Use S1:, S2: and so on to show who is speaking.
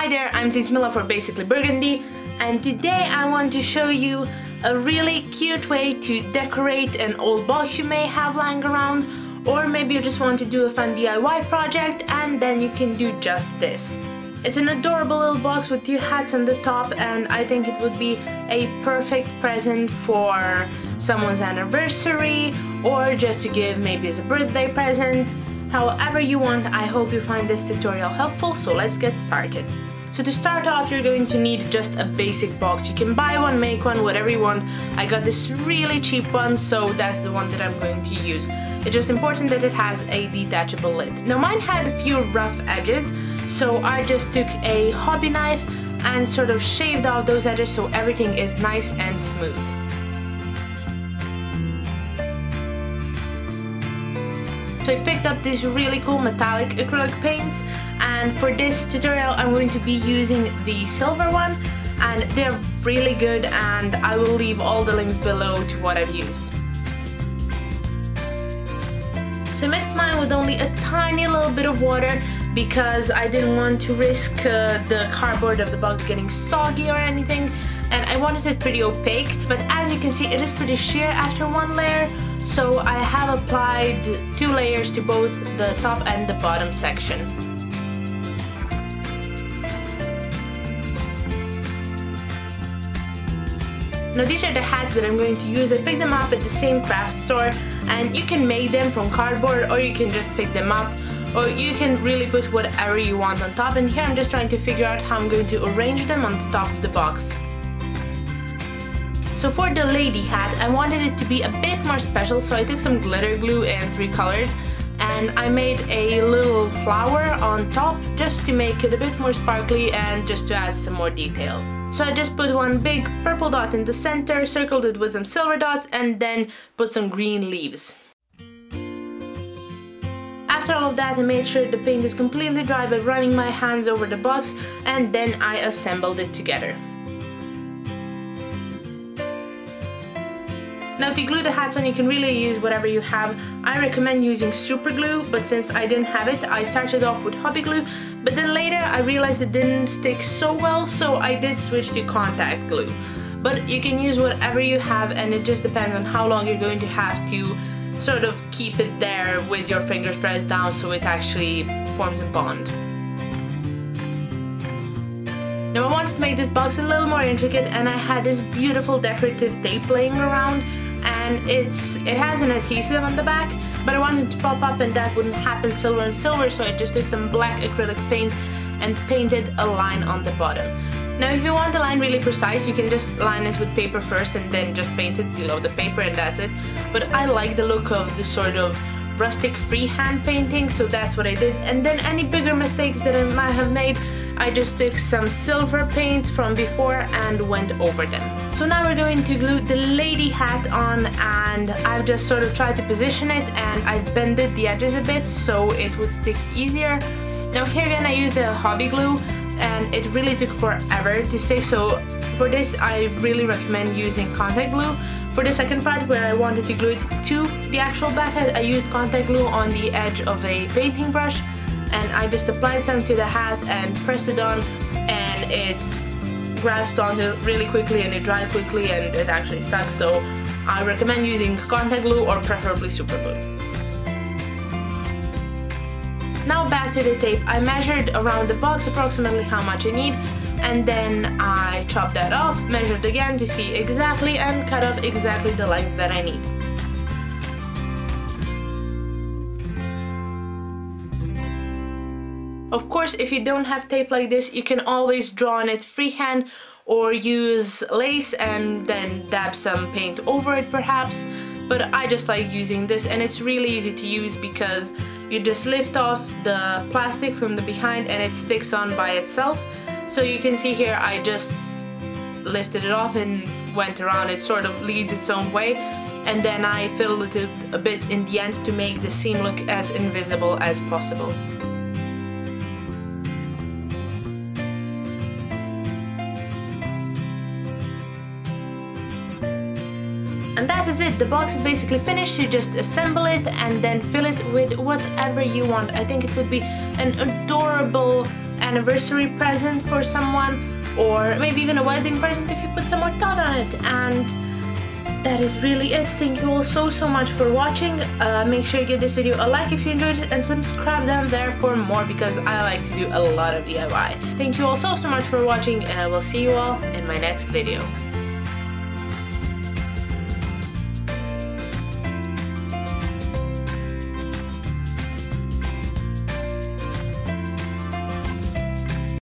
S1: Hi there, I'm Cicmila for Basically Burgundy, and today I want to show you a really cute way to decorate an old box you may have lying around, or maybe you just want to do a fun DIY project and then you can do just this. It's an adorable little box with two hats on the top, and I think it would be a perfect present for someone's anniversary or just to give maybe as a birthday present. However you want. I hope you find this tutorial helpful, so let's get started. So to start off, you're going to need just a basic box. You can buy one, make one, whatever you want. I got this really cheap one, so that's the one that I'm going to use. It's just important that it has a detachable lid. Now mine had a few rough edges, so I just took a hobby knife and sort of shaved off those edges so everything is nice and smooth. So I picked up these really cool metallic acrylic paints, and for this tutorial I'm going to be using the silver one, and they're really good, and I will leave all the links below to what I've used. So I mixed mine with only a tiny little bit of water because I didn't want to risk the cardboard of the box getting soggy or anything, and I wanted it pretty opaque, but as you can see it is pretty sheer after one layer. So I have applied 2 layers to both the top and the bottom section. Now these are the hats that I'm going to use. I picked them up at the same craft store, and you can make them from cardboard or you can just pick them up, or you can really put whatever you want on top, and here I'm just trying to figure out how I'm going to arrange them on the top of the box. So for the lady hat, I wanted it to be a bit more special, so I took some glitter glue in 3 colors and I made a little flower on top just to make it a bit more sparkly and just to add some more detail. So I just put one big purple dot in the center, circled it with some silver dots, and then put some green leaves. After all of that, I made sure the paint is completely dry by running my hands over the box, and then I assembled it together. Now to glue the hats on, you can really use whatever you have. I recommend using super glue, but since I didn't have it, I started off with hobby glue, but then later I realized it didn't stick so well, so I did switch to contact glue. But you can use whatever you have, and it just depends on how long you're going to have to sort of keep it there with your fingers pressed down so it actually forms a bond. Now I wanted to make this box a little more intricate, and I had this beautiful decorative tape laying around, and it has an adhesive on the back, but I wanted to pop up and that wouldn't happen silver and silver, so I just took some black acrylic paint and painted a line on the bottom. Now if you want the line really precise, you can just line it with paper first and then just paint it below the paper, and that's it. But I like the look of this sort of rustic freehand painting, so that's what I did. And then any bigger mistakes that I might have made, I just took some silver paint from before and went over them. So now we're going to glue the lady hat on, and I've just sort of tried to position it, and I've bended the edges a bit so it would stick easier. Now here again I used a hobby glue, and it really took forever to stick, so for this I really recommend using contact glue. For the second part where I wanted to glue it to the actual back hat, I used contact glue on the edge of a painting brush, and I just applied some to the hat and pressed it on, and it's grasped onto really quickly and it dried quickly and it actually stuck, so I recommend using contact glue or preferably super glue. Now back to the tape. I measured around the box approximately how much I need, and then I chopped that off, measured again to see exactly, and cut off exactly the length that I need. Of course, if you don't have tape like this, you can always draw on it freehand or use lace and then dab some paint over it perhaps, but I just like using this, and it's really easy to use because you just lift off the plastic from the behind and it sticks on by itself. So you can see here I just lifted it off and went around. It sort of leads its own way, and then I filled it a bit in the end to make the seam look as invisible as possible. And that is it. The box is basically finished. You just assemble it and then fill it with whatever you want. I think it would be an adorable anniversary present for someone, or maybe even a wedding present if you put some more thought on it. And that is really it. Thank you all so much for watching. Make sure you give this video a like if you enjoyed it, and subscribe down there for more, because I like to do a lot of DIY. Thank you all so much for watching, and I will see you all in my next video.